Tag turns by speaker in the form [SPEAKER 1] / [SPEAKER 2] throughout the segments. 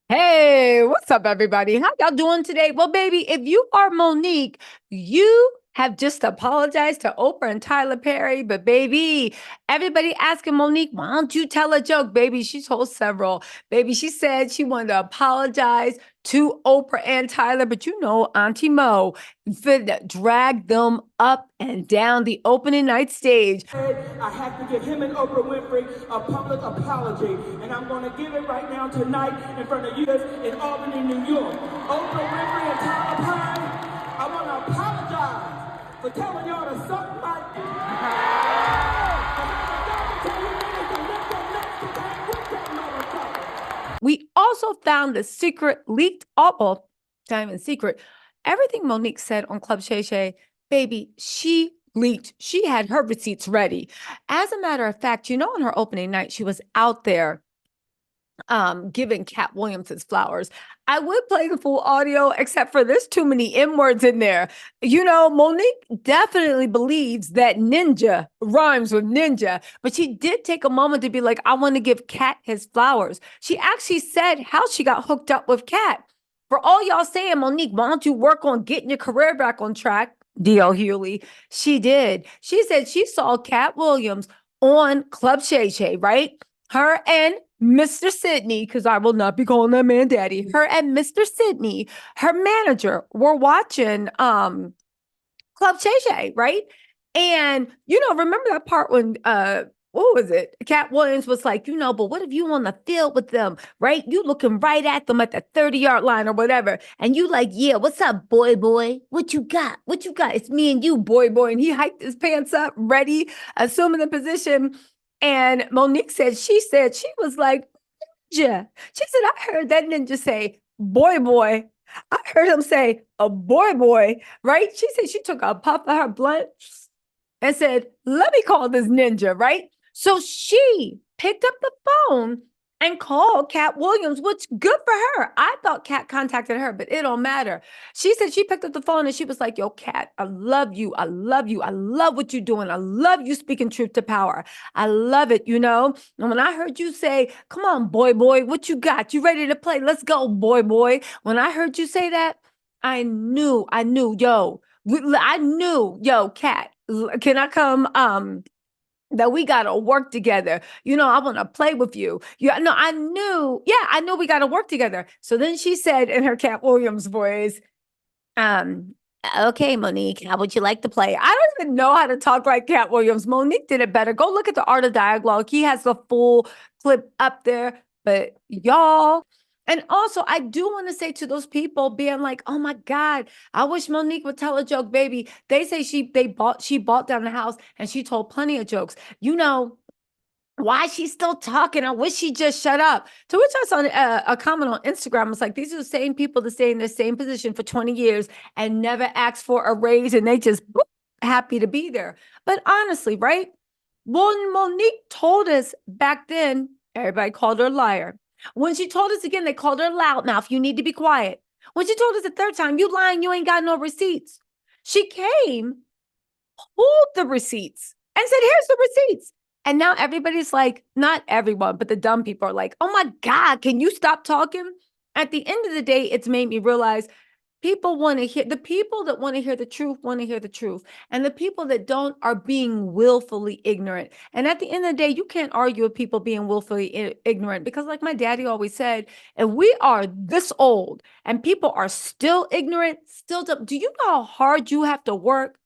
[SPEAKER 1] Hey, what's up, everybody? How y'all doing today? Well, baby, if you are Monique, you have just apologized to Oprah and Tyler Perry. But, baby, everybody asking Monique, why don't you tell a joke, baby? She told several. Baby, she said she wanted to apologize to Oprah and Tyler, but you know, Auntie Mo drag them up and down the opening night stage.
[SPEAKER 2] I have to give him and Oprah Winfrey a public apology, and I'm going to give it right now tonight in front of you in Albany, New York. Oprah Winfrey and Tyler Perry, I want to apologize for telling y'all to suck my
[SPEAKER 1] We also found the secret leaked, well, not even secret. Everything Monique said on Club Shay Shay, baby, she leaked. She had her receipts ready. As a matter of fact, you know, on her opening night, she was out there giving Katt Williams his flowers. I would play the full audio, except for there's too many M words in there. You know, Monique definitely believes that ninja rhymes with ninja, but she did take a moment to be like, I want to give Katt his flowers. She actually said how she got hooked up with Katt. For all y'all saying, Monique, why don't you work on getting your career back on track? D.L. Hewley, she did. She said she saw Katt Williams on Club Shay Shay, right? Her and Mr. Sidney, because I will not be calling that man daddy. Her and Mr. Sidney, her manager, were watching Club Shay Shay, right? And you know, remember that part when what was it? Katt Williams was like, you know, but what if you on the field with them, right? You looking right at them at the 30-yard line or whatever. And you like, yeah, what's up, boy? What you got? What you got? It's me and you, boy. And he hiked his pants up, ready, assuming the position. And Monique said she was like, ninja. She said, I heard that ninja say, boy. I heard him say, a boy, right? She said she took a puff of her blunt and said, let me call this ninja, right? So she picked up the phone and called Katt Williams, which good for her. I thought Katt contacted her, but it don't matter. She said she picked up the phone and she was like, yo, Katt, I love you. I love you. I love what you're doing. I love you speaking truth to power. I love it, you know? And when I heard you say, come on, boy, what you got? You ready to play? Let's go, boy. When I heard you say that, I knew, yo, I knew, yo, Katt, can I come? That we gotta work together. You know, I want to play with you. Yeah, no, I knew we gotta work together. So then she said in her Katt Williams voice, um, okay, Monique, how would you like to play? I don't even know how to talk like Katt Williams. Monique did it better. Go look at the Art of Dialogue. He has the full clip up there. But y'all, and also I do want to say to those people being like, oh my God, I wish Monique would tell a joke, baby. They say she bought down the house and she told plenty of jokes. You know, why is she still talking? I wish she just shut up. To which I saw a comment on Instagram. It's like, these are the same people that stay in the same position for 20 years and never ask for a raise, and they just happy to be there. But honestly, right? When Monique told us back then, everybody called her a liar. When she told us again, they called her a loudmouth. You need to be quiet. When she told us the third time, you lying, you ain't got no receipts. She came, pulled the receipts, and said, here's the receipts. And now everybody's like, not everyone, but the dumb people are like, oh my God, can you stop talking? At the end of the day, it's made me realize people want to hear, the people that want to hear the truth want to hear the truth. And the people that don't are being willfully ignorant. And at the end of the day, you can't argue with people being willfully ignorant because, like my daddy always said, if we are this old and people are still ignorant, still dumb, do you know how hard you have to work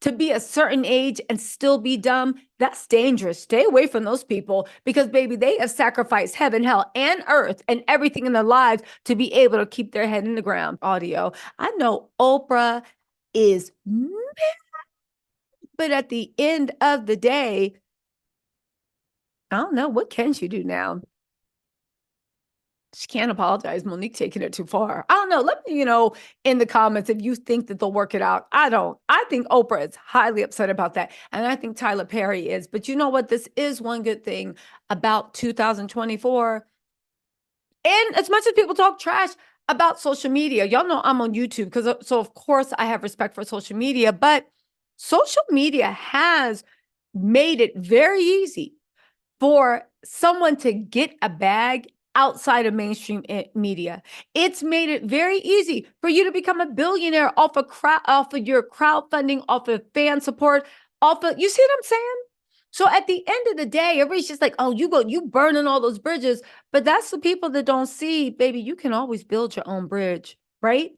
[SPEAKER 1] to be a certain age and still be dumb? That's dangerous. Stay away from those people because, baby, they have sacrificed heaven, hell, and earth and everything in their lives to be able to keep their head in the ground. Audio. I know Oprah is mad, but at the end of the day, I don't know. What can she do now? She can't apologize. Monique taking it too far. I don't know. Let me, in the comments if you think that they'll work it out. I don't. I think Oprah is highly upset about that. And I think Tyler Perry is. But you know what? This is one good thing about 2024. And as much as people talk trash about social media, y'all know I'm on YouTube because so of course I have respect for social media, but social media has made it very easy for someone to get a bag outside of mainstream media. It's made it very easy for you to become a billionaire off of your crowdfunding, off of fan support, you see what I'm saying? So at the end of the day, everybody's just like, oh, you burning all those bridges. But that's the people that don't see, baby, you can always build your own bridge, right?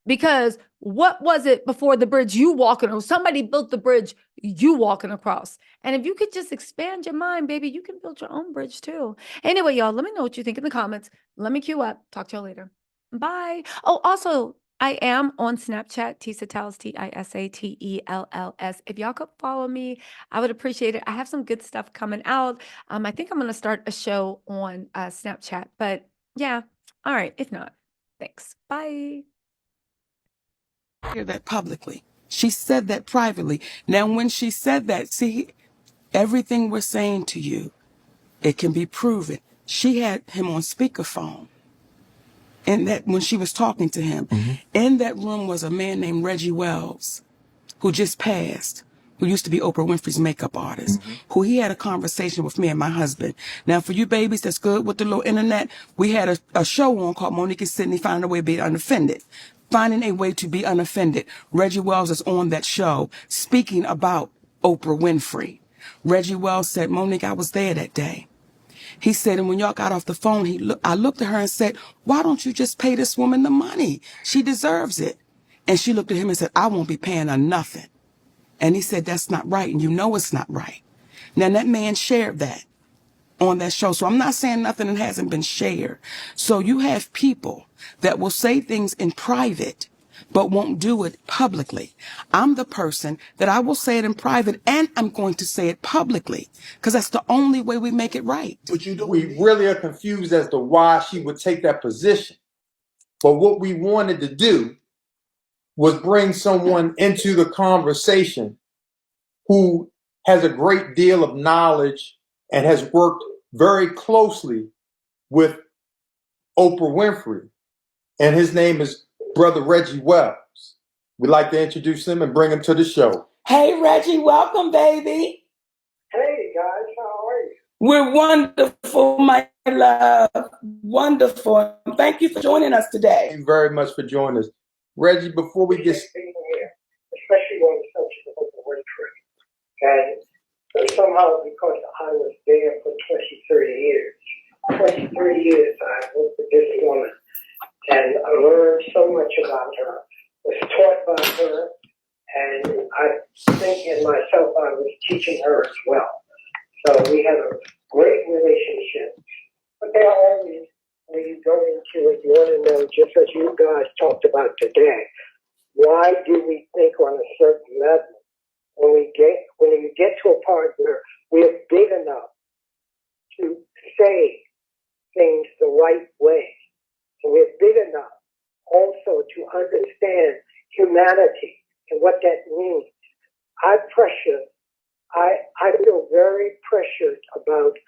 [SPEAKER 1] Because what was it before the bridge you walking on? Somebody built the bridge you walking across. And if you could just expand your mind, baby, you can build your own bridge too. Anyway, y'all, let me know what you think in the comments. Let me queue up. Talk to y'all later. Bye. Oh, also, I am on Snapchat, Tisatels, Tisattells. If y'all could follow me, I would appreciate it. I have some good stuff coming out. I think I'm going to start a show on Snapchat, but yeah. All right. If not, thanks. Bye.
[SPEAKER 3] Hear that publicly. She said that privately. Now, when she said that, see, everything we're saying to you, it can be proven. She had him on speakerphone. And that when she was talking to him, in that room was a man named Reggie Wells, who just passed, who used to be Oprah Winfrey's makeup artist, who he had a conversation with me and my husband. Now, for you babies that's good with the little internet, we had a show on called Monique and Sydney Finding a Way to Be Unoffended. Finding a Way to Be Unoffended. Reggie Wells is on that show speaking about Oprah Winfrey. Reggie Wells said, Monique, I was there that day. He said, and when y'all got off the phone, I looked at her and said, why don't you just pay this woman the money? She deserves it. And she looked at him and said, I won't be paying her nothing. And he said, that's not right. And you know it's not right. Now, that man shared that on that show. So I'm not saying nothing that hasn't been shared. So you have people that will say things in private, but won't do it publicly. I'm the person that I will say it in private and I'm going to say it publicly because that's the only way we make it right.
[SPEAKER 4] But we really are confused as to why she would take that position. But what we wanted to do was bring someone into the conversation who has a great deal of knowledge and has worked very closely with Oprah Winfrey. And his name is Brother Reggie Wells. We'd like to introduce him and bring him to the show.
[SPEAKER 3] Hey, Reggie, welcome, baby.
[SPEAKER 5] Hey, guys, how are you?
[SPEAKER 3] We're wonderful, my love. Wonderful. Thank you for joining us today.
[SPEAKER 4] Thank you very much for joining us. Reggie, before we get...
[SPEAKER 5] Especially on the subject of Oprah Winfrey. And somehow, because I was there for 30 years, 30 years I worked with this woman, and I learned so much about her, was taught by her, and I think in myself I was teaching her as well. So we have a great relationship. But there are always, when you go into it, you want to know, just as you guys talked about today, why do we think on a certain level? When you get to a part where we're big enough to say things the right way, and we're big enough also to understand humanity and what that means. I feel very pressured about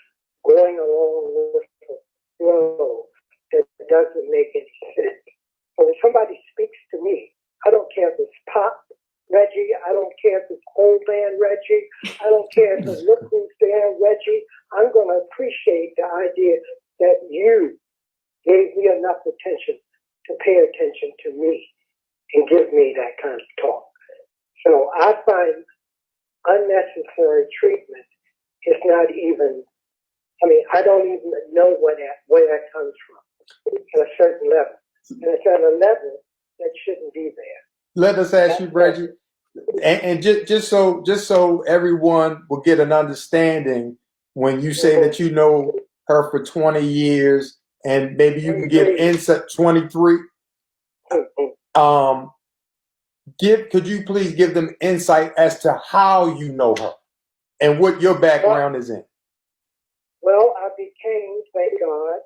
[SPEAKER 5] going along with the flow that doesn't make any sense. So when somebody speaks to me, I don't care if it's pop Reggie, I don't care if it's old man Reggie, I don't care if it's look who's there Reggie, I'm going to appreciate the idea that you gave me enough attention to pay attention to me and give me that kind of talk. So I find unnecessary treatment is not even, I don't even know where that comes from at a certain level. And it's at a level that shouldn't be there.
[SPEAKER 4] Let us ask you, Reggie, and just so everyone will get an understanding, when you say that you know her for 20 years and maybe you can give insight, 23, could you please give them insight as to how you know her and what your background is in?
[SPEAKER 5] Well, I became, thank God,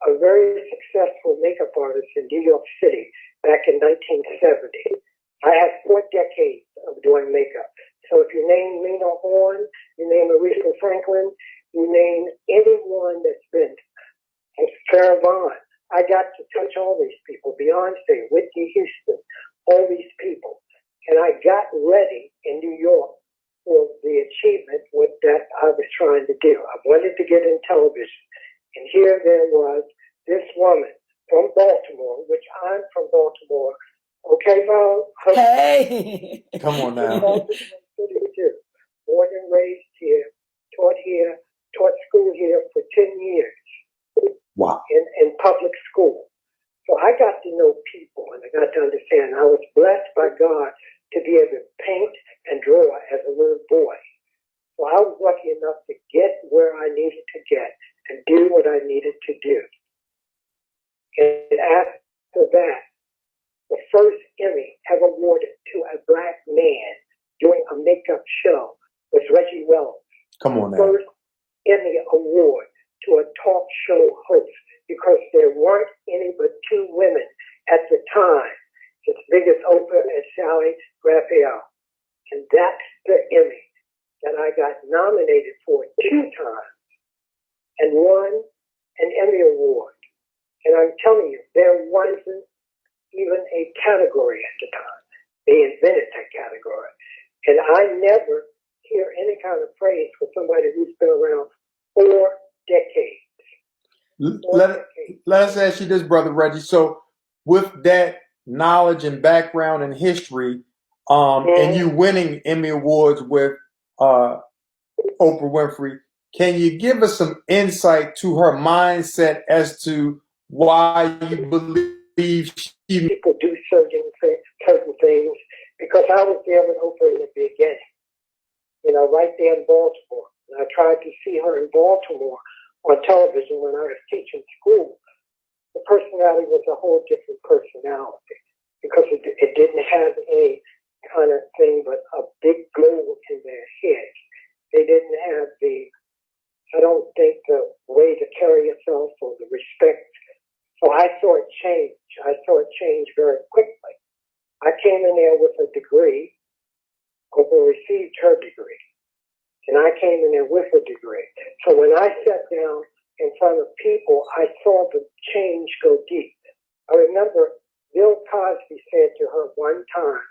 [SPEAKER 5] a very successful makeup artist in New York City back in 1970. I had 4 decades of doing makeup. So if you name Lena Horne, you name Aretha Franklin, you name anyone that's been, Farrah Vaughan, I got to touch all these people, Beyonce, Whitney Houston, all these people. And I got ready in New York for the achievement that I was trying to do. I wanted to get in television. And here there was this woman from Baltimore, which I'm from Baltimore. Okay, Mom?
[SPEAKER 3] Hey.
[SPEAKER 4] Come on now.
[SPEAKER 5] Baltimore City, too. Born and raised here, taught school here for 10 years
[SPEAKER 4] Wow.
[SPEAKER 5] in public school. So I got to know people and I got to understand. I was blessed by God to be able to paint and draw as a little boy. So I was lucky enough to get where I needed to get and do what I needed to do. And after that, the first Emmy ever awarded to a black man doing a makeup show was Reggie Wells.
[SPEAKER 4] Come on now.
[SPEAKER 5] First Emmy award to a talk show host, because there weren't any but two women at the time as big as Oprah and Sally Raphael. And that's the Emmy that I got nominated for 2 times and won an Emmy Award. And I'm telling you, there wasn't even a category at the time. They invented that category. And I never hear any kind of praise for somebody who's been around 4 decades.
[SPEAKER 4] Let us ask you this, Brother Reggie. So with that knowledge and background and history, and you winning Emmy Awards with Oprah Winfrey, can you give us some insight to her mindset as to why you believe she...
[SPEAKER 5] People do certain things, because I was there with Oprah in the beginning, right there in Baltimore. And I tried to see her in Baltimore on television when I was teaching school. The personality was a whole different personality, because it didn't have any kind of thing but a big goal in their head. They didn't have I don't think, the way to carry yourself or the respect. So I saw it change. I saw it change very quickly. I came in there with a degree. Oprah received her degree. And I came in there with a degree. So when I sat down in front of people, I saw the change go deep. I remember Bill Cosby said to her one time,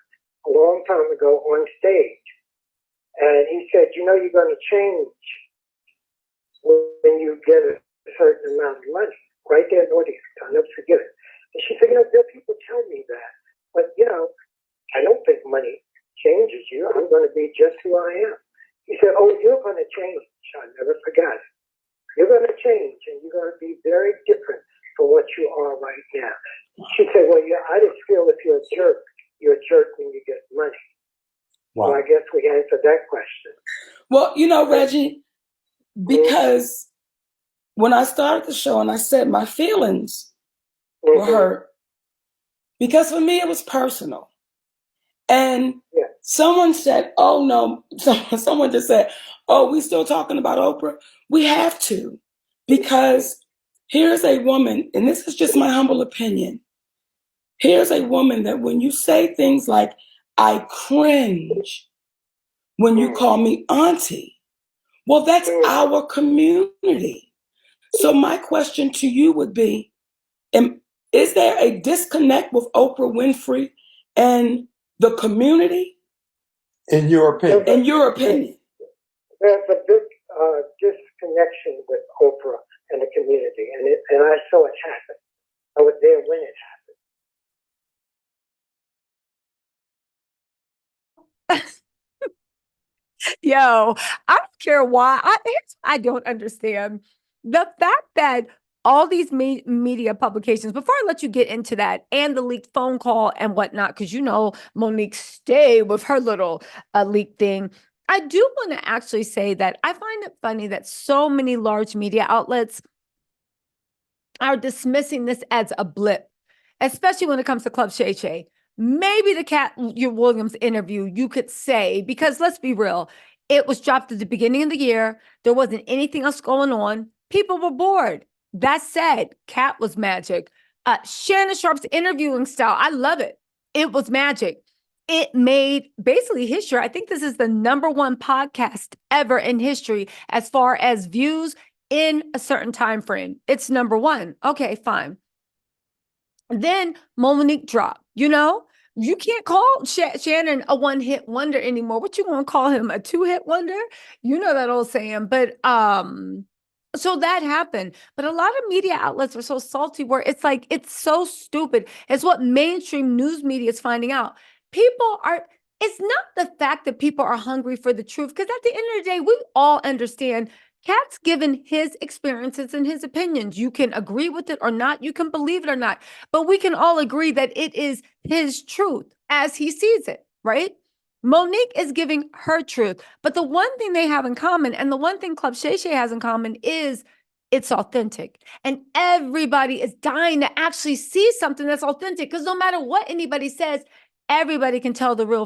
[SPEAKER 5] a long time ago on stage, and he said, you're going to change when you get a certain amount of money. Right there in the audience. I'll never forget it. And she said, there are people tell me that. But, I don't think money changes you. I'm going to be just who I am. He said, oh, you're going to change. I never forgot it. You're going to change, and you're going to be very different from what you are right now. She said, well, yeah, I just feel if you're a jerk when you get money. Wow. So I guess we answered that question.
[SPEAKER 3] Well, Reggie, because when I started the show and I said my feelings were hurt, because for me it was personal. And someone said, oh no, someone just said, oh, we still talking about Oprah? We have to, because here's a woman, and this is just my humble opinion. Here's a woman that when you say things like, I cringe when you call me auntie, well, that's our community. So my question to you would be, is there a disconnect with Oprah Winfrey and the community?
[SPEAKER 4] In your opinion?
[SPEAKER 3] In your opinion.
[SPEAKER 5] There's a big disconnection with Oprah and the community, and I saw it happen. I was there when it happened.
[SPEAKER 1] Yo, I don't care why. I don't understand the fact that all these media publications, before I let you get into that and the leaked phone call and whatnot, because Monique stayed with her little leak thing. I do want to actually say that I find it funny that so many large media outlets are dismissing this as a blip, especially when it comes to Club Shay Shay. Maybe the Katt Williams interview, you could say, because let's be real, it was dropped at the beginning of the year. There wasn't anything else going on. People were bored. That said, Katt was magic. Shannon Sharpe's interviewing style, I love it. It was magic. It made basically history. I think this is the #1 podcast ever in history as far as views in a certain time frame. It's #1. Okay, fine. Then Monique dropped. You can't call Shannon a one-hit wonder anymore. What you gonna call him, a 2-hit wonder? You know that old saying. But So that happened. But a lot of media outlets are so salty where it's like, it's so stupid. It's what mainstream news media is finding out. People are, it's not the fact that people are hungry for the truth, because at the end of the day, we all understand Katt's given his experiences and his opinions. You can agree with it or not. You can believe it or not. But we can all agree that it is his truth as he sees it, right? Monique is giving her truth. But the one thing they have in common, and the one thing Club Shay Shay has in common, is it's authentic. And everybody is dying to actually see something that's authentic, because no matter what anybody says, everybody can tell the real